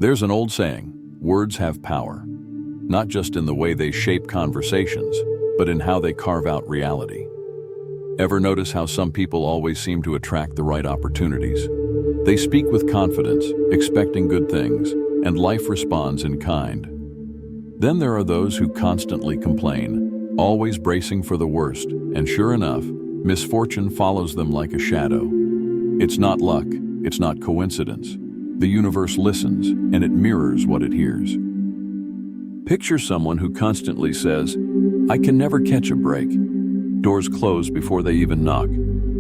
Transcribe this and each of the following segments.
There's an old saying, words have power, not just in the way they shape conversations, but in how they carve out reality. Ever notice how some people always seem to attract the right opportunities? They speak with confidence, expecting good things, and life responds in kind. Then there are those who constantly complain, always bracing for the worst, and sure enough, misfortune follows them like a shadow. It's not luck, it's not coincidence. The universe listens, and it mirrors what it hears. Picture someone who constantly says, "I can never catch a break." Doors close before they even knock.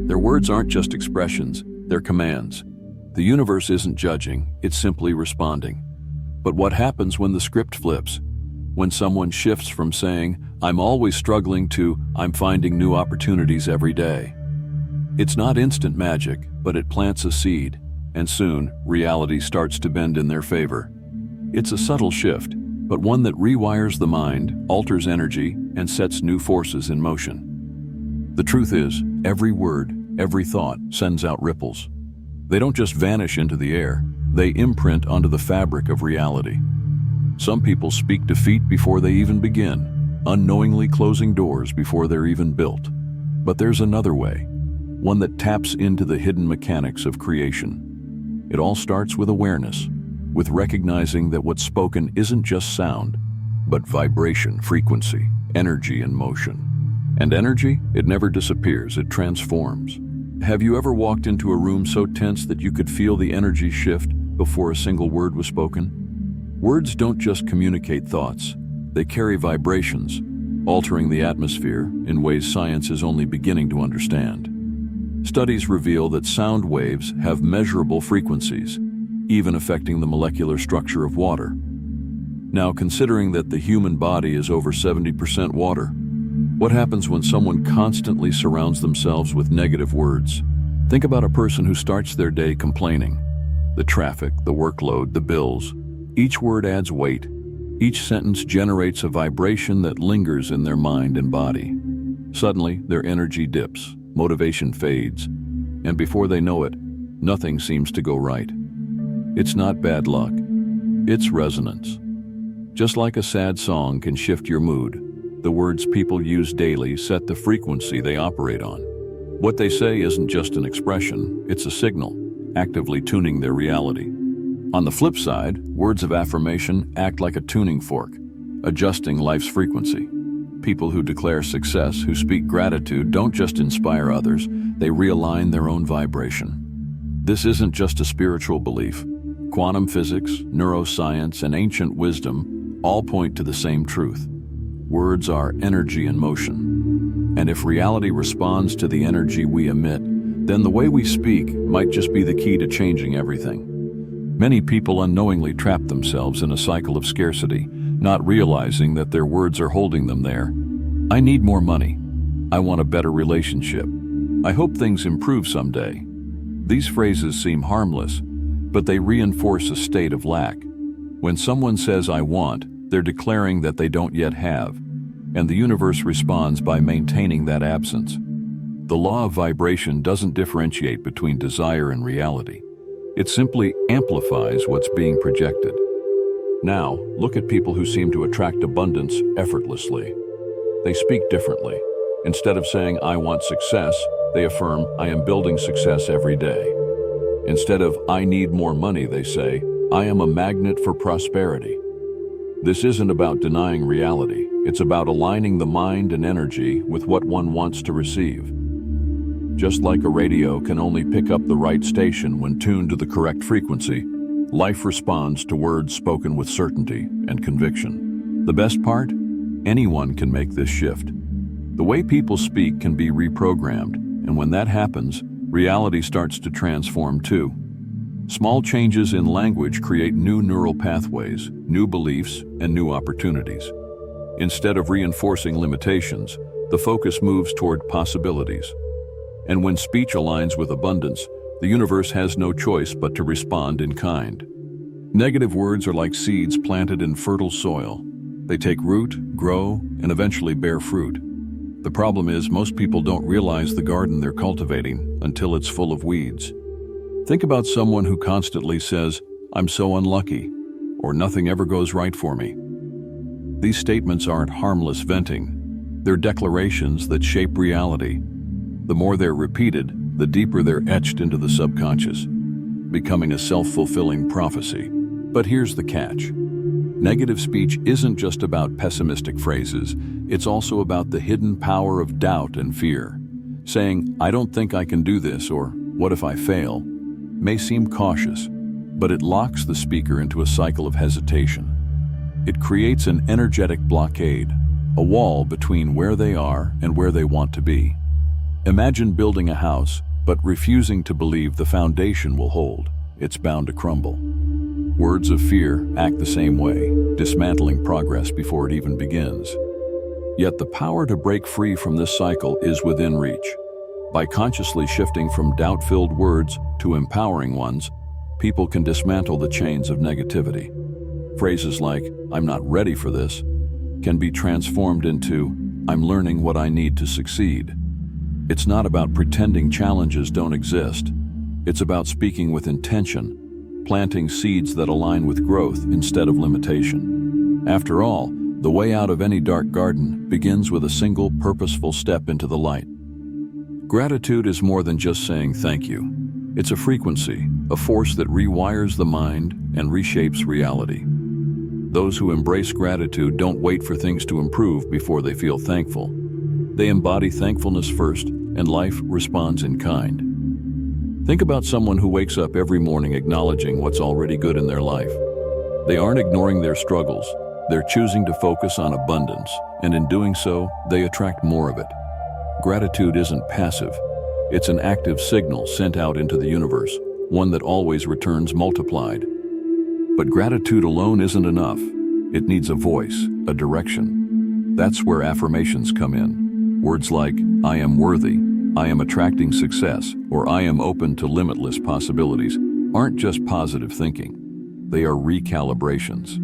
Their words aren't just expressions, they're commands. The universe isn't judging, it's simply responding. But what happens when the script flips? When someone shifts from saying, "I'm always struggling," to "I'm finding new opportunities every day." It's not instant magic, but it plants a seed, and soon, reality starts to bend in their favor. It's a subtle shift, but one that rewires the mind, alters energy, and sets new forces in motion. The truth is, every word, every thought sends out ripples. They don't just vanish into the air, they imprint onto the fabric of reality. Some people speak defeat before they even begin, unknowingly closing doors before they're even built. But there's another way, one that taps into the hidden mechanics of creation. It all starts with awareness, with recognizing that what's spoken isn't just sound, but vibration, frequency, energy, and motion. And energy, it never disappears, it transforms. Have you ever walked into a room so tense that you could feel the energy shift before a single word was spoken? Words don't just communicate thoughts, they carry vibrations, altering the atmosphere in ways science is only beginning to understand. Studies reveal that sound waves have measurable frequencies, even affecting the molecular structure of water. Now, considering that the human body is over 70% water, what happens when someone constantly surrounds themselves with negative words? Think about a person who starts their day complaining. The traffic, the workload, the bills. Each word adds weight. Each sentence generates a vibration that lingers in their mind and body. Suddenly, their energy dips, motivation fades, and before they know it, nothing seems to go right. It's not bad luck, it's resonance. Just like a sad song can shift your mood, the words people use daily set the frequency they operate on. What they say isn't just an expression, it's a signal, actively tuning their reality. On the flip side, words of affirmation act like a tuning fork, adjusting life's frequency. People who declare success, who speak gratitude, don't just inspire others, they realign their own vibration. This isn't just a spiritual belief. Quantum physics, neuroscience, and ancient wisdom all point to the same truth. Words are energy in motion. And if reality responds to the energy we emit, then the way we speak might just be the key to changing everything. Many people unknowingly trap themselves in a cycle of scarcity, not realizing that their words are holding them there. I need more money. I want a better relationship. I hope things improve someday. These phrases seem harmless, but they reinforce a state of lack. When someone says "I want," they're declaring that they don't yet have, and the universe responds by maintaining that absence. The law of vibration doesn't differentiate between desire and reality. It simply amplifies what's being projected. Now, look at people who seem to attract abundance effortlessly. They speak differently. Instead of saying, "I want success," they affirm, "I am building success every day." Instead of "I need more money," they say, "I am a magnet for prosperity." This isn't about denying reality. It's about aligning the mind and energy with what one wants to receive. Just like a radio can only pick up the right station when tuned to the correct frequency, life responds to words spoken with certainty and conviction. The best part? Anyone can make this shift. The way people speak can be reprogrammed, and when that happens, reality starts to transform too. Small changes in language create new neural pathways, new beliefs, and new opportunities. Instead of reinforcing limitations, the focus moves toward possibilities. And when speech aligns with abundance, the universe has no choice but to respond in kind. Negative words are like seeds planted in fertile soil. They take root, grow, and eventually bear fruit. The problem is most people don't realize the garden they're cultivating until it's full of weeds. Think about someone who constantly says, "I'm so unlucky." or nothing ever goes right for me. These statements aren't harmless venting. They're declarations that shape reality. The more they're repeated, the deeper they're etched into the subconscious, becoming a self-fulfilling prophecy. But here's the catch. Negative speech isn't just about pessimistic phrases, it's also about the hidden power of doubt and fear. Saying, "I don't think I can do this," or "What if I fail?" may seem cautious, but it locks the speaker into a cycle of hesitation. It creates an energetic blockade, a wall between where they are and where they want to be. Imagine building a house, but refusing to believe the foundation will hold. It's bound to crumble. Words of fear act the same way, dismantling progress before it even begins. Yet the power to break free from this cycle is within reach. By consciously shifting from doubt-filled words to empowering ones, people can dismantle the chains of negativity. Phrases like, "I'm not ready for this," can be transformed into, "I'm learning what I need to succeed." It's not about pretending challenges don't exist. It's about speaking with intention, planting seeds that align with growth instead of limitation. After all, the way out of any dark garden begins with a single purposeful step into the light. Gratitude is more than just saying thank you. It's a frequency, a force that rewires the mind and reshapes reality. Those who embrace gratitude don't wait for things to improve before they feel thankful. They embody thankfulness first, and life responds in kind. Think about someone who wakes up every morning acknowledging what's already good in their life. They aren't ignoring their struggles. They're choosing to focus on abundance, and in doing so, they attract more of it. Gratitude isn't passive. It's an active signal sent out into the universe, one that always returns multiplied. But gratitude alone isn't enough. It needs a voice, a direction. That's where affirmations come in. Words like, "I am worthy," "I am attracting success," or "I am open to limitless possibilities" aren't just positive thinking. They are recalibrations.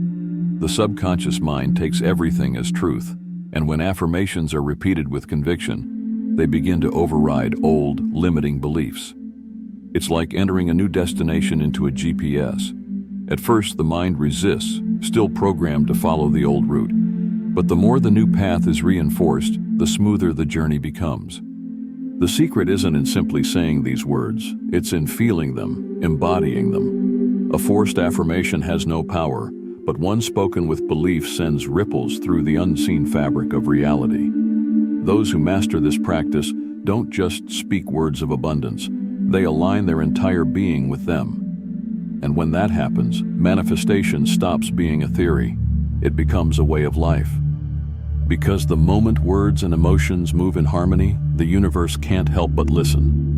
The subconscious mind takes everything as truth, and when affirmations are repeated with conviction, they begin to override old, limiting beliefs. It's like entering a new destination into a GPS. At first, the mind resists, still programmed to follow the old route. But the more the new path is reinforced, the smoother the journey becomes. The secret isn't in simply saying these words, it's in feeling them, embodying them. A forced affirmation has no power, but one spoken with belief sends ripples through the unseen fabric of reality. Those who master this practice don't just speak words of abundance, they align their entire being with them. And when that happens, manifestation stops being a theory. It becomes a way of life. Because the moment words and emotions move in harmony, the universe can't help but listen.